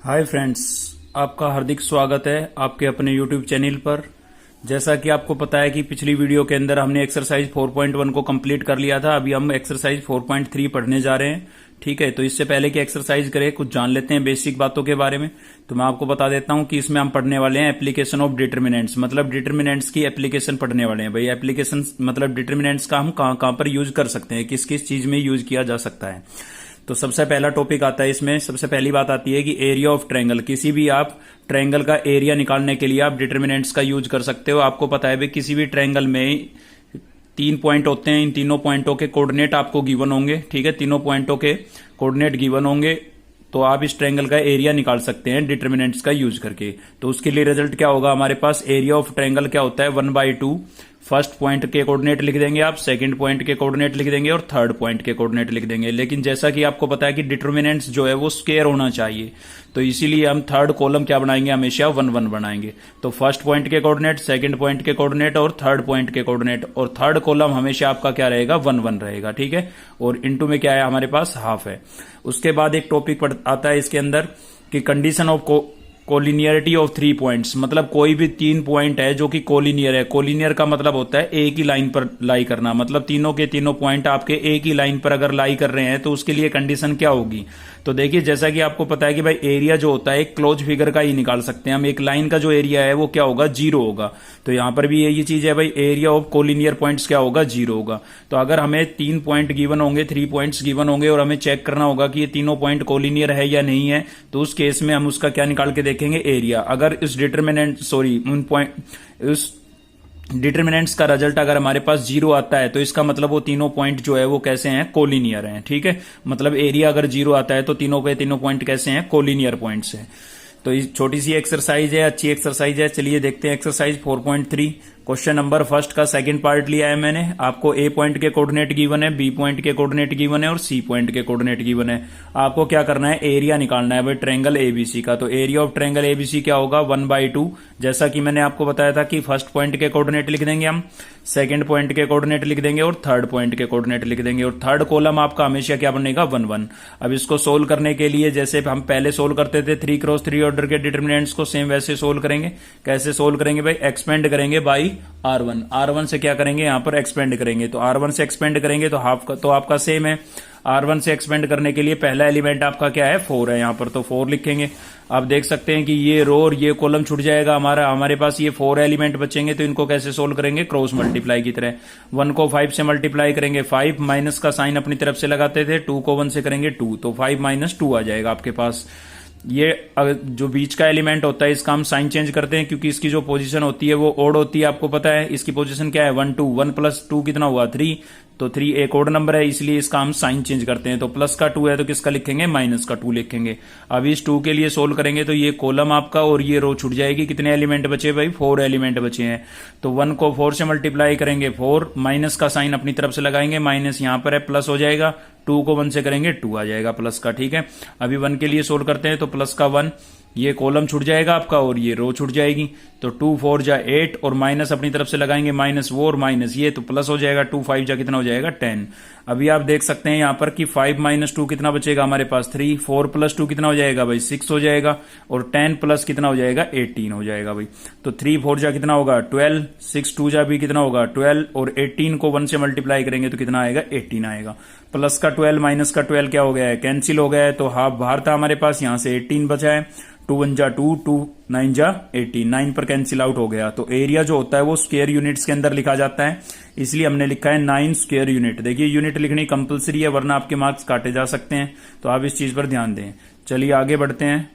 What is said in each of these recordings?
Hi friends, आपका हार्दिक स्वागत है आपके अपने यूट्यूब चैनल पर। जैसा कि आपको पता है कि पिछली वीडियो के अंदर हमने एक्सरसाइज 4.1 को कंप्लीट कर लिया था। अभी हम एक्सरसाइज 4.3 पढ़ने जा रहे हैं। ठीक है, तो इससे पहले कि एक्सरसाइज करें कुछ जान लेते हैं बेसिक बातों के बारे में। तो मैं आपको बता देता हूं कि इसमें हम पढ़ने वाले हैं एप्लीकेशन ऑफ डिटर्मिनेंट्स, मतलब डिटर्मिनेंट्स की एप्लीकेशन पढ़ने वाले हैं। भाई एप्लीकेशन मतलब डिटर्मिनेंट्स का हम कहां कहां पर यूज कर सकते हैं, किस किस चीज में यूज किया जा सकता है। तो सबसे पहला टॉपिक आता है इसमें। सबसे पहली बात आती है कि एरिया ऑफ ट्रायंगल। किसी भी आप ट्रायंगल का एरिया निकालने के लिए आप डिटर्मिनेंट्स का यूज कर सकते हो। आपको पता है भाई किसी भी ट्रायंगल में 3 पॉइंट होते हैं, इन तीनों पॉइंटों के कोऑर्डिनेट आपको गिवन होंगे। ठीक है, तीनों पॉइंटों के कोऑर्डिनेट गिवन होंगे तो आप इस ट्रायंगल का एरिया निकाल सकते हैं डिटर्मिनेंट्स का यूज करके। तो उसके लिए रिजल्ट क्या होगा हमारे पास, एरिया ऑफ ट्रायंगल क्या होता है 1/2। फर्स्ट पॉइंट के कोऑर्डिनेट लिख देंगे आप, सेकंड पॉइंट के कोऑर्डिनेट लिख देंगे और थर्ड पॉइंट के कोऑर्डिनेट लिख देंगे। लेकिन जैसा कि आपको पता है कि डिटर्मिनेंट्स जो है वो स्क्वायर होना चाहिए, तो इसीलिए हम थर्ड कॉलम क्या बनाएंगे, हमेशा 1 1 बनाएंगे। तो फर्स्ट पॉइंट के कोऑर्डिनेट, सेकंड पॉइंट के कोऑर्डिनेट और थर्ड पॉइंट के कोऑर्डिनेट, और थर्ड कॉलम हमेशा आपका क्या रहेगा 1 1 रहेगा। ठीक है, और इनटू में क्या है हमारे पास हाफ है। उसके बाद एक टॉपिक आता है इसके अंदर कि condition of collinearity of 3 points, मतलब कोई भी 3 पॉइंट है जो कि कोलिनियर है। कोलिनियर का मतलब होता है एक ही लाइन पर लाई करना, मतलब तीनों के तीनों पॉइंट आपके एक ही लाइन पर अगर लाई कर रहे हैं तो उसके लिए कंडीशन क्या होगी। तो देखिए जैसा कि आपको पता है कि भाई एरिया जो होता है एक क्लोज फिगर का ही निकाल सकते हैं हम। एक लाइन का जो एरिया है वो क्या होगा, 0 होगा। तो यहां पर भी यही चीज है भाई, एरिया ऑफ कोलिनियर पॉइंट्स क्या होगा, 0 होगा। तो अगर हमें 3 पॉइंट गिवन होंगे, 3 पॉइंट्स गिवन होंगे और हमें चेक करना होगा कि ये तीनों पॉइंट कोलिनियर है या नहीं है, तो उस केस में हम उसका क्या निकाल के देखेंगे, एरिया। अगर इस उस डिटर्मिनेंट्स का रिजल्ट अगर हमारे पास 0 आता है तो इसका मतलब वो तीनों पॉइंट जो है वो कैसे हैं, कोलिनियर हैं। ठीक है, मतलब एरिया अगर 0 आता है तो तीनों के तीनों पॉइंट कैसे हैं, कोलिनियर पॉइंट्स हैं। तो ये छोटी सी एक्सरसाइज है, अच्छी एक्सरसाइज है। चलिए देखते हैं एक्सरसाइज 4.3। क्वेश्चन नंबर फर्स्ट का सेकंड पार्ट लिया है मैंने। आपको ए पॉइंट के कोऑर्डिनेट गिवन है, बी पॉइंट के कोऑर्डिनेट गिवन है और सी पॉइंट के कोऑर्डिनेट गिवन है। आपको क्या करना है, एरिया निकालना है भाई ट्रायंगल एबीसी का। तो एरिया ऑफ ट्रायंगल एबीसी क्या होगा, 1/2। जैसा कि मैंने आपको बताया था कि फर्स्ट पॉइंट के कोऑर्डिनेट लिख देंगे हम, सेकंड पॉइंट के कोऑर्डिनेट लिख देंगे और थर्ड पॉइंट के कोऑर्डिनेट लिख देंगे, और थर्ड कॉलम आपका हमेशा क्या बनेगा, 1 1। अब इसको सोल्व करने के लिए जैसे हम पहले सोल्व करते थे 3x3 ऑर्डर के डिटर्मिनेंट्स को, सेम वैसे सोल्व करेंगे। कैसे सोल्व करेंगे भाई, एक्सपेंड करेंगे बाई R1। R1 से क्या करेंगे, यहां पर एक्सपेंड करेंगे। तो R1 से एक्सपेंड करेंगे तो हाफ का तो आपका सेम है। R1 से एक्सपेंड करने के लिए पहला एलिमेंट आपका क्या है, 4 है, यहां पर तो 4 लिखेंगे। आप देख सकते हैं कि ये रो और ये कॉलम छूट जाएगा हमारे पास ये 4 एलिमेंट बचेंगे। तो इनको कैसे सोल्व करेंगे, क्रॉस मल्टीप्लाई की तरह। 1 को 5 से मल्टीप्लाई करेंगे 5, माइनस का साइन अपनी तरफ से लगाते थे, 2 को 1 से करेंगे 2, तो 5 - 2 आ जाएगा आपके पास। ये जो बीच का एलिमेंट होता है इसका हम साइन चेंज करते हैं क्योंकि इसकी जो पोजीशन होती है वो ओड होती है। आपको पता है इसकी पोजीशन क्या है, 1 2। 1 + 2 कितना हुआ, 3। तो 3 एक ओड नंबर है, इसलिए इसका हम साइन चेंज करते हैं। तो प्लस का 2 है तो किसका लिखेंगे, माइनस का 2 लिखेंगे। अब इस 2 के लिए सोल्व करेंगे तो ये कॉलम आपका और ये रो छूट जाएगी। कितने एलिमेंट बचे भाई, 4 एलिमेंट बचे हैं। तो 1 को 4 से मल्टीप्लाई करेंगे 4, माइनस का साइन अपनी तरफ से लगाएंगे, माइनस यहां पर है, प्लस हो जाएगा। 2 को 1 से करेंगे 2 आ जाएगा प्लस का। ठीक है, अभी 1 के लिए सोल्व करते हैं तो प्लस का 1, ये कॉलम छूट जाएगा आपका और ये रो छूट जाएगी। तो 2 4 जा 8 और माइनस अपनी तरफ से लगाएंगे, माइनस वो और माइनस ये, तो प्लस हो जाएगा। 2 5 जा कितना हो जाएगा, 10। अभी आप देख सकते हैं यहां पर कि 5 - 2 कितना बचेगा हमारे पास, 3। 4 + 2 कितना हो जाएगा भाई, 6 हो जाएगा। और 10 प्लस कितना हो जाएगा, 18 हो जाएगा भाई। तो 3 4 जा कितना होगा, 12। 6 2 जा भी कितना होगा, 12। और 18 को 1 से मल्टीप्लाई करेंगे तो कितना आएगा, 18 आएगा। प्लस का 12 माइनस का 12 क्या हो गया है, कैंसिल हो गया है। तो हाफ बाहर था हमारे पास, यहां से 18 बचा है। 2 1 जा 2, 2 9 जा 18, 9 पर कैंसिल आउट हो गया। तो एरिया जो होता है वो स्क्वायर यूनिट्स के अंदर लिखा जाता है, इसलिए हमने लिखा है 9 स्क्वायर यूनिट। देखिए यूनिट लिखनी कंपलसरी है वरना आपके मार्क्स काटे जा सकते हैं, तो आप इस चीज पर ध्यान दें। चलिए आगे बढ़ते हैं।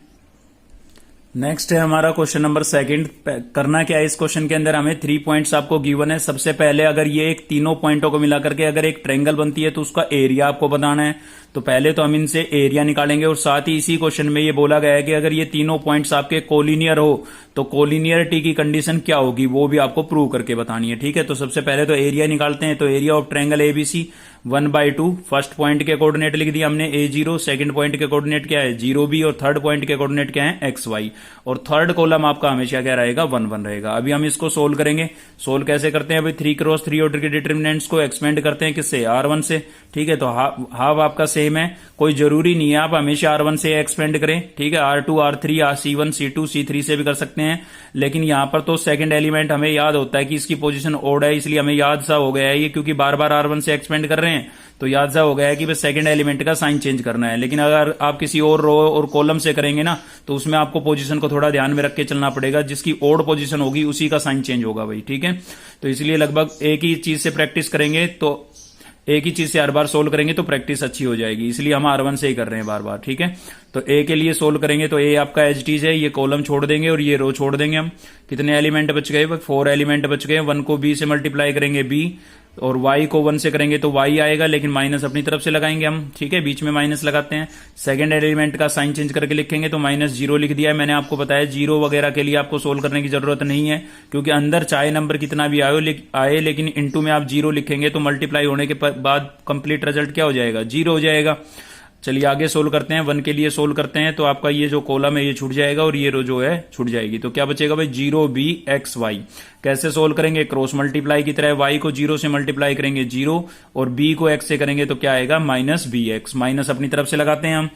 नेक्स्ट है हमारा क्वेश्चन नंबर सेकंड। करना क्या है इस क्वेश्चन के अंदर, हमें 3 पॉइंट्स आपको गिवन है। सबसे पहले अगर ये एक तीनों पॉइंटों को मिलाकर के अगर एक ट्रायंगल बनती है तो उसका एरिया आपको बताना है। तो पहले तो हम इनसे एरिया निकालेंगे और साथ ही इसी क्वेश्चन में ये बोला गया है कि अगर ये तीनों पॉइंट्स आपके कोलिनियर हो तो कोलिनियरिटी की कंडीशन क्या होगी वो भी आपको प्रूव करके बतानी है। ठीक है, तो सबसे पहले तो एरिया निकालते हैं। तो area of triangle ABC 1/2 first point के कोऑर्डिनेट लिख दिया हमने a0, सेकंड पॉइंट के कोऑर्डिनेट क्या है 0b और थर्ड पॉइंट के कोऑर्डिनेट क्या है xy, और थर्ड कॉलम आपका हमेशा क्या रहेगा 1 1 रहेगा। अभी हम इसको सोल्व करेंगे। सोल्व कैसे करते हैं भाई, 3x3 ऑर्डर के डिटरमिनेंट्स को एक्सपेंड करते हैं किससे, R1 से। ठीक है, तो हाफ आपका सेम है, कोई जरूरी नहीं है आप हमेशा R1 से एक्सपेंड करें। ठीक है, R2 R3 C1 C2 C3 से भी कर सकते हैं, लेकिन यहां पर तो सेकंड एलिमेंट हमें याद होता है कि इसकी पोजीशन ओड है, इसलिए हमें याद सा हो गया है ये, क्योंकि बार बार R1 से एक्सपेंड कर रहे हैं तो याद सा हो गया है कि बस सेकंड एलिमेंट का साइन चेंज करना है। लेकिन अगर आप किसी और रो और कॉलम से करेंगे ना, तो उसमें आपको पोजीशन को थोड़ा ध्यान में रख के चलना पड़ेगा, जिसकी ओड पोजीशन होगी उसी का साइन चेंज होगा भाई। ठीक है, तो इसलिए लगभग एक ही चीज से प्रैक्टिस करेंगे, तो एक ही चीज से हर बार सोल्व करेंगे तो प्रैक्टिस अच्छी हो जाएगी, इसलिए हम R1 से ही कर रहे हैं बार बार। ठीक है, तो ए के लिए सोल्व करेंगे तो ए आपका एज टीज है, ये कॉलम छोड़ देंगे और ये रो छोड़ देंगे हम। कितने एलिमेंट बच गए, 4 एलिमेंट बच गए। 1 को b से मल्टीप्लाई करेंगे b, और y को 1 से करेंगे तो y आएगा, लेकिन माइनस अपनी तरफ से लगाएंगे हम। ठीक है, बीच में माइनस लगाते हैं। सेकंड एलिमेंट का साइन चेंज करके लिखेंगे तो -0 लिख दिया है। मैंने आपको बताया 0 वगैरह के लिए आपको सोल्व करने की जरूरत नहीं है, क्योंकि अंदर चाहे नंबर कितना भी आए लेकिन इनटू में आप 0 लिखेंगे तो मल्टीप्लाई होने के बाद कंप्लीट रिजल्ट क्या हो जाएगा, 0 हो जाएगा। चलिए आगे सोल्व करते हैं। 1 के लिए सोल्व करते हैं तो आपका ये जो कॉलम है ये छूट जाएगा और ये रो जो है छूट जाएगी, तो क्या बचेगा भाई 0bxy। कैसे सोल्व करेंगे, क्रॉस मल्टीप्लाई की तरह। y को 0 से मल्टीप्लाई करेंगे 0 और b को x से करेंगे तो क्या आएगा -bx। माइनस अपनी तरफ से लगाते हैं हम।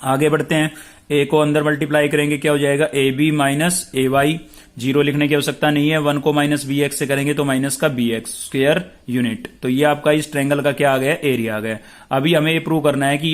आगे बढ़ते हैं, a को अंदर मल्टीप्लाई करेंगे क्या हो जाएगा ab माइनस ay। 0 लिखने की आवश्यकता नहीं है, 1 को -bx से करेंगे तो माइनस का bx स्क्वायर यूनिट। तो ये आपका इस ट्रायंगल का क्या आ गया, एरिया आ गया। अभी हमें ये प्रूव करना है कि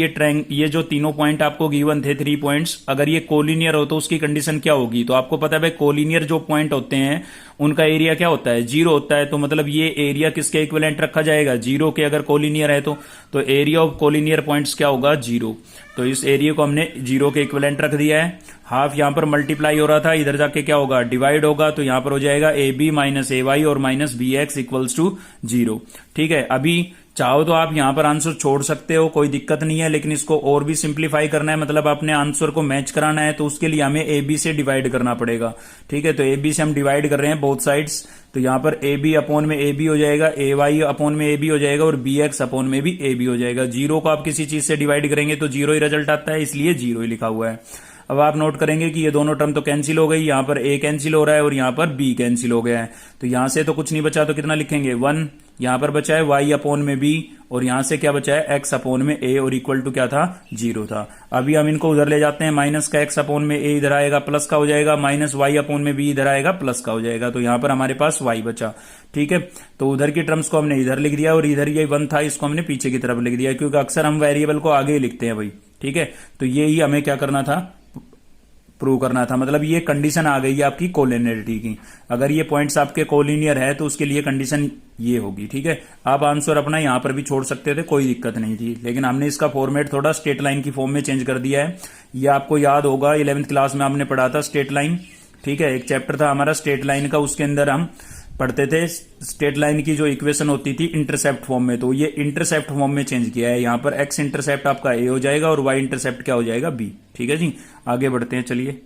ये जो तीनों पॉइंट आपको गिवन थे 3 पॉइंट्स, अगर ये कोलिनियर हो तो उसकी कंडीशन क्या होगी। तो आपको पता है भाई कोलिनियर जो पॉइंट होते हैं उनका एरिया क्या होता है, 0 होता है। तो मतलब ये एरिया किसके इक्विवेलेंट रखा जाएगा, 0 के। अगर कोलिनियर है तो एरिया ऑफ कोलिनियर पॉइंट्स क्या होगा, 0। तो इस एरिया को हमने 0 के इक्विवेलेंट रख दिया है। हाफ यहां पर मल्टीप्लाई हो रहा था, इधर जाके क्या होगा, डिवाइड होगा। तो यहां पर हो जाएगा ab माइनस ay और माइनस bx इक्वल्स टू 0। ठीक है, अभी चाहो तो आप यहां पर आंसर छोड़ सकते हो, कोई दिक्कत नहीं है, लेकिन इसको और भी सिंप्लीफाई करना है, मतलब अपने आंसर को मैच कराना है, तो उसके लिए हमें ab से डिवाइड करना पड़ेगा। ठीक है, तो ab से हम डिवाइड कर रहे हैं बोथ साइड्स। तो यहां पर ab अपॉन में ab हो जाएगा, ay अपॉन में ab हो जाएगा और bx अपॉन में भी ab हो जाएगा। 0 को आप किसी चीज से डिवाइड करेंगे तो 0 ही रिजल्ट आता है, इसलिए 0 ही लिखा हुआ है। अब आप नोट करेंगे कि ये दोनों टर्म तो कैंसिल हो गई, यहां पर a कैंसिल हो रहा है और यहां पर b कैंसिल हो गया है। तो यहां से तो कुछ नहीं बचा, तो कितना लिखेंगे 1। यहां पर बचा है y अपॉन में b और यहां से क्या बचा है x अपॉन में a और इक्वल टू क्या था, 0 था। अभी हम इनको उधर ले जाते हैं, माइनस का x अपॉन में a इधर आएगा, प्लस का हो जाएगा, माइनस y अपॉन में b इधर आएगा, प्लस का हो जाएगा। तो यहां पर हमारे पास y बचा। ठीक है, तो उधर की टर्म्स को हमने इधर लिख दिया और इधर ये 1 था, इसको हमने पीछे की तरफ लिख दिया, क्योंकि अक्सर हम वेरिएबल को आगे ही लिखते हैं भाई। ठीक है, तो ये ही हमें क्या करना था, प्रूव करना था। मतलब ये कंडीशन आ गई है आपकी कोलिनियरिटी की। अगर ये पॉइंट्स आपके कोलिनियर है तो उसके लिए कंडीशन ये होगी। ठीक है, आप आंसर अपना यहां पर भी छोड़ सकते थे, कोई दिक्कत नहीं थी, लेकिन हमने इसका फॉर्मेट थोड़ा स्ट्रेट लाइन की फॉर्म में चेंज कर दिया है। ये आपको याद होगा 11th क्लास में हमने पढ़ा था स्ट्रेट लाइन। ठीक है, एक चैप्टर था हमारा स्ट्रेट लाइन का, उसके अंदर हम पढ़ते थे स्ट्रेट लाइन की जो इक्वेशन होती थी इंटरसेप्ट फॉर्म में, तो ये इंटरसेप्ट फॉर्म में चेंज किया है। यहाँ पर x इंटरसेप्ट आपका a हो जाएगा और y इंटरसेप्ट क्या हो जाएगा, b। ठीक है जी, आगे बढ़ते हैं। चलिए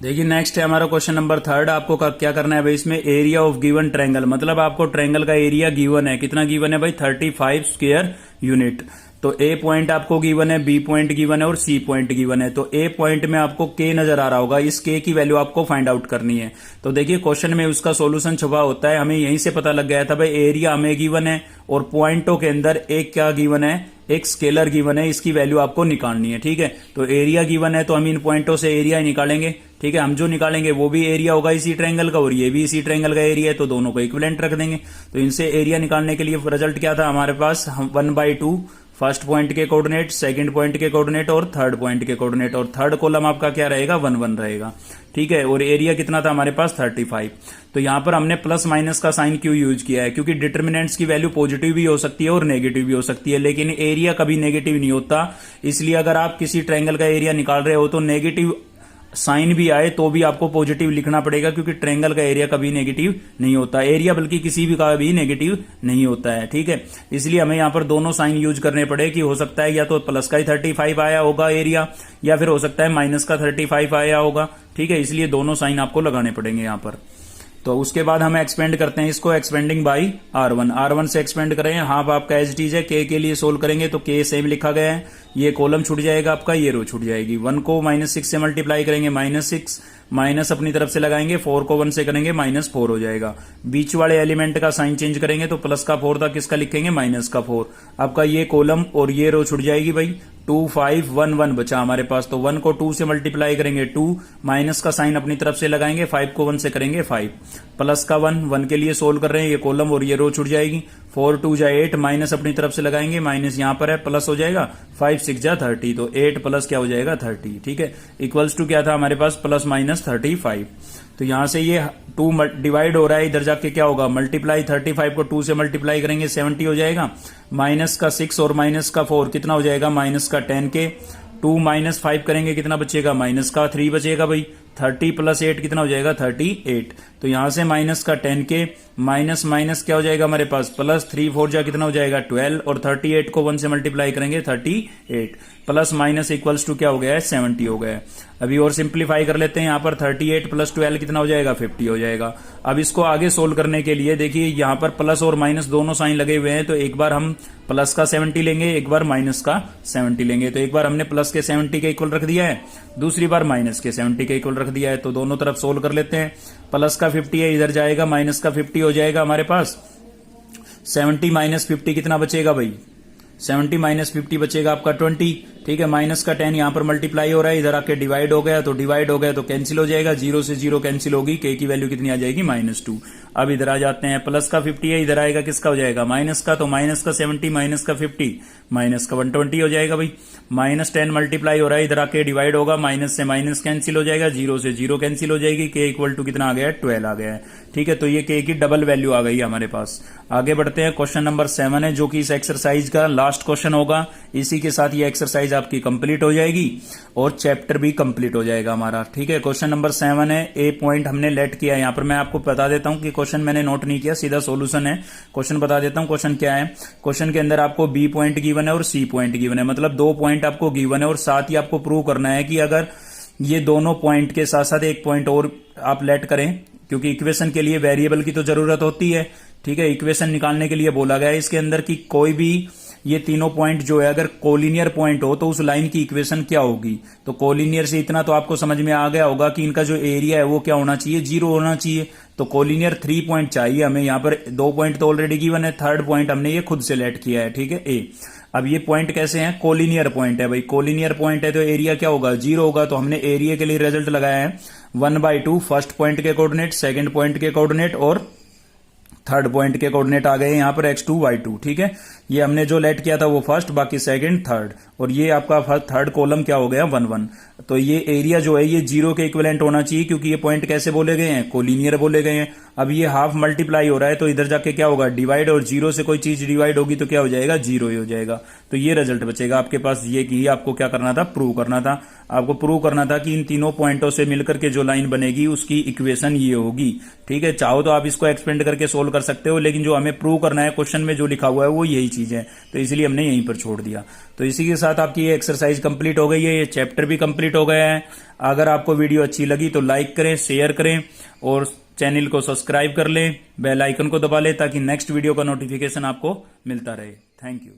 देखिए, नेक्स्ट है हमारा क्वेश्चन नंबर 3। आपको क्या करना है भाई, इसमें एरिया ऑफ गिवन ट्रायंगल, मतलब आपको ट्रायंगल का एरिया गिवन है। कितना गिवन है भाई, 35 स्क्वायर यूनिट। तो ए पॉइंट आपको गिवन है, बी पॉइंट गिवन है और सी पॉइंट गिवन है। तो ए पॉइंट में आपको के नजर आ रहा होगा, इस के की वैल्यू आपको फाइंड आउट करनी है। तो देखिए क्वेश्चन में उसका सॉल्यूशन छुपा होता है, हमें यहीं से पता लग गया था भाई एरिया हमें गिवन है और पॉइंटों के अंदर एक क्या गिवन है, एक स्केलर गिवन है, इसकी वैल्यू आपको निकालनी है। ठीक है, तो एरिया गिवन है तो हम इन पॉइंटों से एरिया ही निकालेंगे। ठीक है, हम जो निकालेंगे वो भी एरिया होगा इसी ट्रायंगल का और ये भी इसी ट्रायंगल का एरिया है, तो दोनों को इक्विवेलेंट रख देंगे। तो इनसे एरिया निकालने के लिए रिजल्ट क्या था हमारे पास, 1/2 फर्स्ट पॉइंट के कोऑर्डिनेट, सेकंड पॉइंट के कोऑर्डिनेट और थर्ड पॉइंट के कोऑर्डिनेट, और थर्ड कॉलम आपका क्या रहेगा, 1 1 रहेगा। ठीक है, और एरिया कितना था हमारे पास, 35। तो यहां पर हमने प्लस माइनस का साइन क्यों यूज किया है, क्योंकि डिटर्मिनेंट्स की वैल्यू पॉजिटिव भी हो सकती है और नेगेटिव भी हो सकती है, लेकिन एरिया कभी नेगेटिव नहीं होता। इसलिए अगर आप किसी ट्रायंगल का एरिया निकाल रहे हो तो नेगेटिव साइन भी आए तो भी आपको पॉजिटिव लिखना पड़ेगा, क्योंकि ट्रायंगल का एरिया कभी नेगेटिव नहीं होता, एरिया बल्कि किसी भी का भी नेगेटिव नहीं होता है। ठीक है, इसलिए हमें यहां पर दोनों साइन यूज करने पड़े, कि हो सकता है या तो प्लस का ही 35 आया होगा एरिया, या फिर हो सकता है माइनस का 35 आया होगा। ठीक है, इसलिए दोनों साइन आपको लगाने पड़ेंगे यहां पर। तो उसके बाद हम एक्सपेंड करते हैं इसको, एक्सपेंडिंग बाई R1, R1 से एक्सपेंड करें, हाफ आपका एज इट इज है, के लिए सोल्व करेंगे तो के सेम लिखा गया है, ये कॉलम छूट जाएगा आपका, ये रो छूट जाएगी। 1 को -6 से मल्टीप्लाई करेंगे -6, माइनस अपनी तरफ से लगाएंगे, 4 को 1 से करेंगे -4 हो जाएगा। बीच वाले एलिमेंट का साइन चेंज करेंगे तो प्लस का 4 था, किसका लिखेंगे माइनस का 4। आपका ये कॉलम और ये रो छुट जाएगी भाई। 2 5 1 1 बचा हमारे पास, तो 1 को 2 से मल्टीप्लाई करेंगे 2, माइनस का साइन अपनी तरफ से लगाएंगे, 5 को 1 से करेंगे 5, प्लस का 1 के लिए सोल्व कर रहे हैं, ये कॉलम और ये रो छुट जाएगी। 4 2 जा 8, माइनस अपनी तरफ से लगाएंगे, माइनस यहां पर है, प्लस हो जाएगा, 5 6 जा 30, तो 8 प्लस क्या हो जाएगा 30, ठीक है। इक्वल्स टू क्या था हमारे पास, प्लस माइनस 35। तो यहां से ये 2 डिवाइड हो रहा है, इधर जाके क्या होगा, मल्टीप्लाई 35 को 2 से मल्टीप्लाई करेंगे 70 हो जाएगा, माइनस का 6 और माइनस का 4 कितना हो जाएगा, माइनस का 10 के। 2 माइनस 5 करेंगे कितना बचेगा, माइनस का 3 बचेगा भाई। 30 प्लस 8 कितना हो जाएगा 38। तो यहां से माइनस का 10 के, माइनस माइनस क्या हो जाएगा हमारे पास, प्लस 3 4 जा कितना हो जाएगा 12, और 38 को 1 से मल्टीप्लाई करेंगे 38, प्लस माइनस इक्वल्स टू क्या हो गया है 70 हो गया है। अभी और सिंप्लीफाई कर लेते हैं, यहां पर 38 प्लस 12 कितना हो जाएगा 50 हो जाएगा। अब इसको आगे सोल्व करने के लिए देखिए यहां पर प्लस और माइनस दोनों साइन लगे हुए हैं, तो एक बार हम प्लस का 70 लेंगे, एक बार माइनस का 70 लेंगे। तो एक बार हमने प्लस के 70 के इक्वल रख दिया है, दूसरी बार माइनस के 70 के इक्वल रख दिया है, तो दोनों तरफ सोल्व कर लेते हैं। प्लस का 50 है, इधर जाएगा, माइनस का 50 हो जाएगा हमारे पास। 70 माइनस 50 कितना बचेगा भाई, 70 माइनस 50 बचेगा आपका 20, ठीक है। माइनस का 10 यहां पर मल्टीप्लाई हो रहा है, इधर आके डिवाइड हो गया, तो डिवाइड हो गया तो कैंसिल हो जाएगा, 0 से 0 कैंसिल होगी, के की वैल्यू कितनी आ जाएगी -2। अब इधर आ जाते हैं, प्लस का 50 है, इधर आएगा किसका हो जाएगा माइनस का, तो माइनस का 70 माइनस का 50 माइनस का 120 हो जाएगा भाई। माइनस 10 मल्टीप्लाई हो रहा है, इधर आके डिवाइड होगा, माइनस से माइनस कैंसिल हो जाएगा, 0 से 0 कैंसिल हो जाएगी, के इक्वल टू कितना आ गया है 12 आ गया है, ठीक है। तो ये के की डबल वैल्यू आ गई हमारे पास। आगे बढ़ते हैं, क्वेश्चन नंबर 7 है, जो कि इस एक्सरसाइज का लास्ट क्वेश्चन होगा। इसी के साथ ये एक्सरसाइज आपकी कंप्लीट हो जाएगी और चैप्टर भी कंप्लीट हो जाएगा हमारा, ठीक है। क्वेश्चन नंबर 7 है, ए पॉइंट हमने लेट किया। यहां पर मैं आपको बता देता हूं कि क्वेश्चन मैंने नोट नहीं किया, सीधा सॉल्यूशन है। क्वेश्चन बता देता हूं, क्वेश्चन क्या है। क्वेश्चन के अंदर आपको बी पॉइंट गिवन है और सी पॉइंट गिवन है, मतलब 2 पॉइंट आपको गिवन है, और साथ ही आपको प्रूव करना है कि अगर ये दोनों पॉइंट के साथ साथ एक पॉइंट और आप लेट करें, क्योंकि इक्वेशन के लिए वेरिएबल की तो जरूरत होती है, ठीक है। इक्वेशन निकालने के लिए बोला गया है इसके अंदर कि कोई भी ये तीनों पॉइंट जो है अगर कोलिनियर पॉइंट हो तो उस लाइन की इक्वेशन क्या होगी। तो कोलिनियर से इतना तो आपको समझ में आ गया होगा कि इनका जो एरिया है वो क्या होना चाहिए, 0 होना चाहिए। तो कोलिनियर 3 पॉइंट चाहिए हमें, यहाँ पर 2 पॉइंट तो ऑलरेडी गिवन है, थर्ड पॉइंट हमने ये खुद से लेट किया है, ठीक है ए। अब ये पॉइंट कैसे हैं, कोलिनियर पॉइंट है भाई, कोलिनियर पॉइंट है तो एरिया क्या होगा 0 होगा। तो हमने एरिया के लिए रिजल्ट लगाया है 1/2, फर्स्ट पॉइंट के कोऑर्डिनेट, सेकंड पॉइंट के कोऑर्डिनेट और थर्ड पॉइंट के कोऑर्डिनेट आ गए यहाँ पर x2 y2, ठीक है। ये हमने जो लेट किया था वो फर्स्ट, बाकी सेकंड थर्ड, और ये आपका थर्ड कॉलम क्या हो गया 1 1। तो ये एरिया जो है ये 0 के इक्विवेलेंट होना चाहिए, क्योंकि ये पॉइंट कैसे बोले गए हैं, कोलिनियर बोले गए हैं। अब ये हाफ मल्टीप्लाई हो रहा है तो इधर जाके क्या होगा डिवाइड, और 0 से कोई चीज डिवाइड होगी तो क्या हो जाएगा 0 ही हो जाएगा। तो ये रिजल्ट बचेगा आपके पास। ये कि आपको क्या करना था, प्रूव करना था। आपको प्रूव करना था कि इन तीनों पॉइंटों से मिलकर के जो लाइन बनेगी उसकी इक्वेशन ये होगी, ठीक है। चाहो तो आप इसको एक्सपेंड करके सोल्व कर सकते हो, लेकिन जो हमें प्रूव करना है क्वेश्चन में जो लिखा हुआ है वो यही चीज है, तो इसलिए हमने यहीं पर छोड़ दिया। तो इसी के साथ आपकी ये एक्सरसाइज कंप्लीट हो गई है, ये चैप्टर भी कंप्लीट हो गया है। अगर आपको वीडियो अच्छी लगी तो लाइक करें, शेयर करें और चैनल को सब्सक्राइब कर लें, बेल आइकन को दबा लें ताकि नेक्स्ट वीडियो का नोटिफिकेशन आपको मिलता रहे। Thank you.